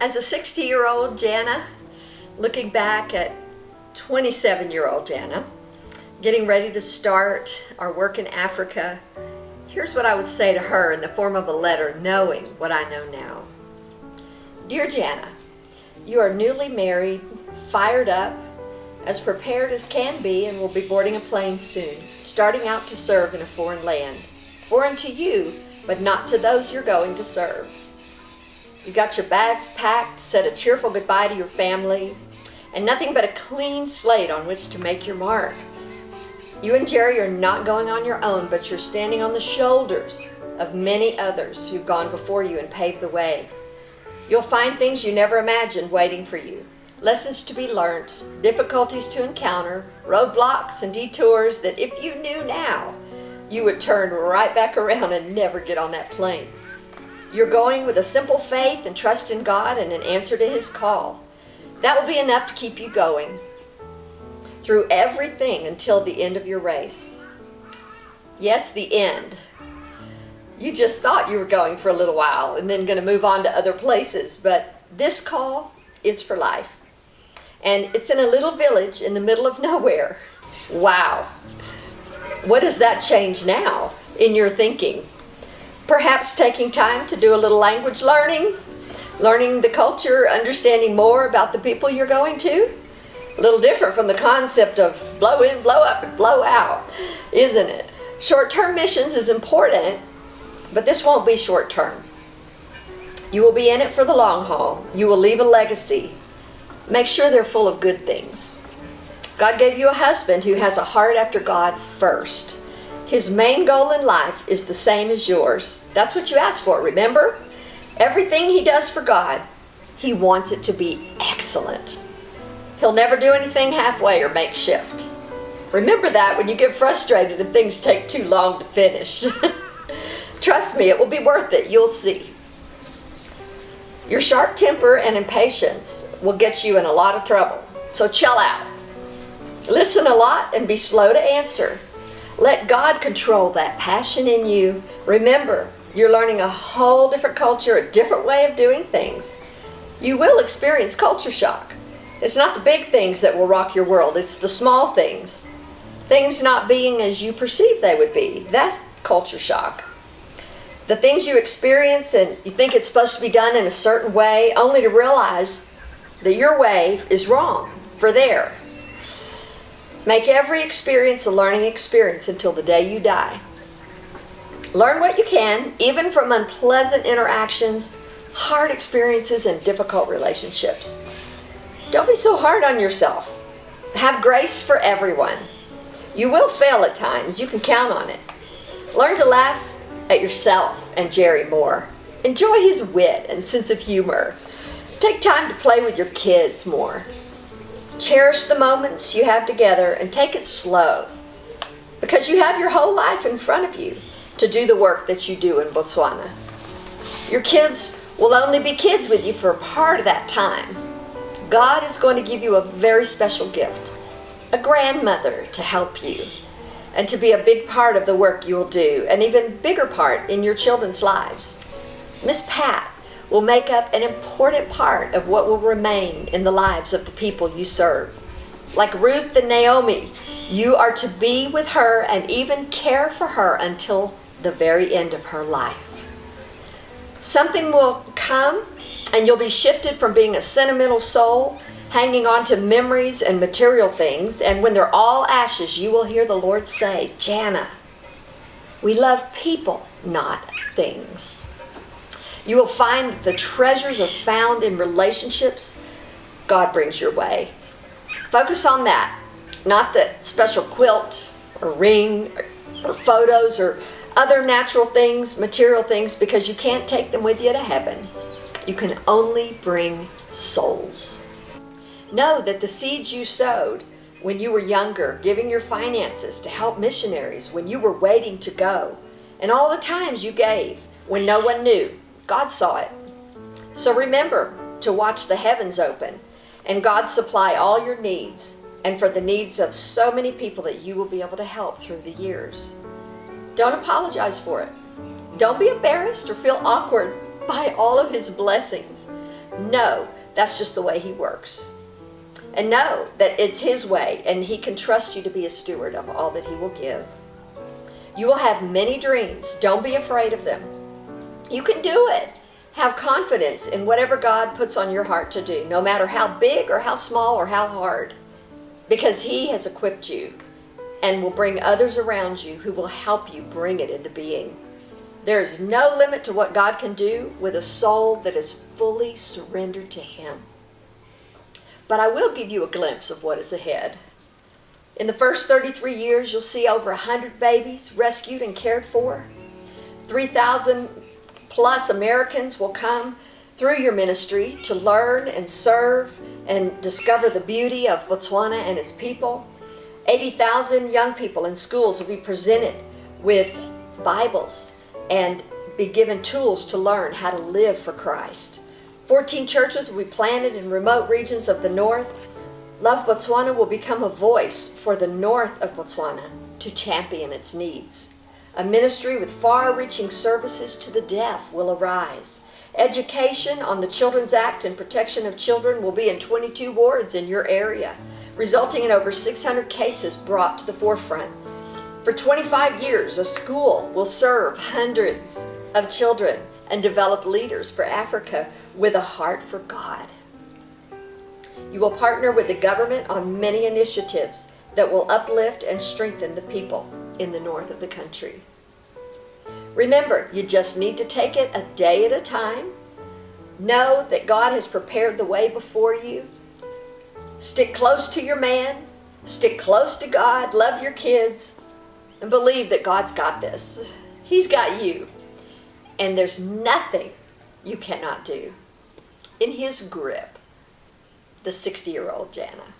As a 60-year-old Jana, looking back at 27-year-old Jana, getting ready to start our work in Africa, here's what I would say to her in the form of a letter, knowing what I know now. Dear Jana, you are newly married, fired up, as prepared as can be, and will be boarding a plane soon, starting out to serve in a foreign land. Foreign to you, but not to those you're going to serve. You got your bags packed, said a cheerful goodbye to your family, and nothing but a clean slate on which to make your mark. You and Jerry are not going on your own, but you're standing on the shoulders of many others who've gone before you and paved the way. You'll find things you never imagined waiting for you. Lessons to be learned, difficulties to encounter, roadblocks and detours that if you knew now, you would turn right back around and never get on that plane. You're going with a simple faith and trust in God and an answer to His call. That will be enough to keep you going through everything until the end of your race. Yes, the end. You just thought you were going for a little while and then going to move on to other places, but this call is for life. And it's in a little village in the middle of nowhere. Wow. What does that change now in your thinking? Perhaps taking time to do a little language learning the culture, understanding more about the people you're going to. A little different from the concept of blow in, blow up, and blow out, isn't it? Short-term missions is important, but this won't be short-term. You will be in it for the long haul. You will leave a legacy. Make sure they're full of good things. God gave you a husband who has a heart after God first. His main goal in life is the same as yours. That's what you asked for, remember? Everything he does for God, he wants it to be excellent. He'll never do anything halfway or makeshift. Remember that when you get frustrated and things take too long to finish. Trust me, it will be worth it. You'll see. Your sharp temper and impatience will get you in a lot of trouble. So chill out. Listen a lot and be slow to answer. Let God control that passion in you. Remember, you're learning a whole different culture, a different way of doing things. You will experience culture shock. It's not the big things that will rock your world. It's the small things. Things not being as you perceive they would be. That's culture shock. The things you experience and you think it's supposed to be done in a certain way, only to realize that your way is wrong for there. Make every experience a learning experience until the day you die. Learn what you can, even from unpleasant interactions, hard experiences, and difficult relationships. Don't be so hard on yourself. Have grace for everyone. You will fail at times. You can count on it. Learn to laugh at yourself and Jerry more. Enjoy his wit and sense of humor. Take time to play with your kids more. Cherish the moments you have together and take it slow, because you have your whole life in front of you to do the work that you do in Botswana. Your kids will only be kids with you for a part of that time. God is going to give you a very special gift, a grandmother to help you and to be a big part of the work you will do, an even bigger part in your children's lives. Miss Pat will make up an important part of what will remain in the lives of the people you serve. Like Ruth and Naomi, you are to be with her and even care for her until the very end of her life. Something will come and you'll be shifted from being a sentimental soul, hanging on to memories and material things, and when they're all ashes, you will hear the Lord say, Jana, we love people, not things. You will find that the treasures are found in relationships God brings your way. Focus on that, not the special quilt or ring or photos or other natural things, material things, because you can't take them with you to heaven. You can only bring souls. Know that the seeds you sowed when you were younger, giving your finances to help missionaries when you were waiting to go, and all the times you gave when no one knew, God saw it. So remember to watch the heavens open and God supply all your needs and for the needs of so many people that you will be able to help through the years. Don't apologize for it. Don't be embarrassed or feel awkward by all of His blessings. Know that's just the way He works. And know that it's His way, and He can trust you to be a steward of all that He will give. You will have many dreams. Don't be afraid of them. You can do it. Have confidence in whatever God puts on your heart to do, no matter how big or how small or how hard, because He has equipped you and will bring others around you who will help you bring it into being. There is no limit to what God can do with a soul that is fully surrendered to Him. But I will give you a glimpse of what is ahead. In the first 33 years, you'll see over 100 babies rescued and cared for. 3,000 plus Americans will come through your ministry to learn and serve and discover the beauty of Botswana and its people. 80,000 young people in schools will be presented with Bibles and be given tools to learn how to live for Christ. 14 churches will be planted in remote regions of the north. Love Botswana will become a voice for the north of Botswana to champion its needs. A ministry with far-reaching services to the deaf will arise. Education on the Children's Act and protection of children will be in 22 wards in your area, resulting in over 600 cases brought to the forefront. For 25 years, a school will serve hundreds of children and develop leaders for Africa with a heart for God. You will partner with the government on many initiatives that will uplift and strengthen the people in the north of the country. Remember, you just need to take it a day at a time. Know that God has prepared the way before you. Stick close to your man. Stick close to God. Love your kids. And believe that God's got this. He's got you. And there's nothing you cannot do. In His grip, the 60-year-old Jana.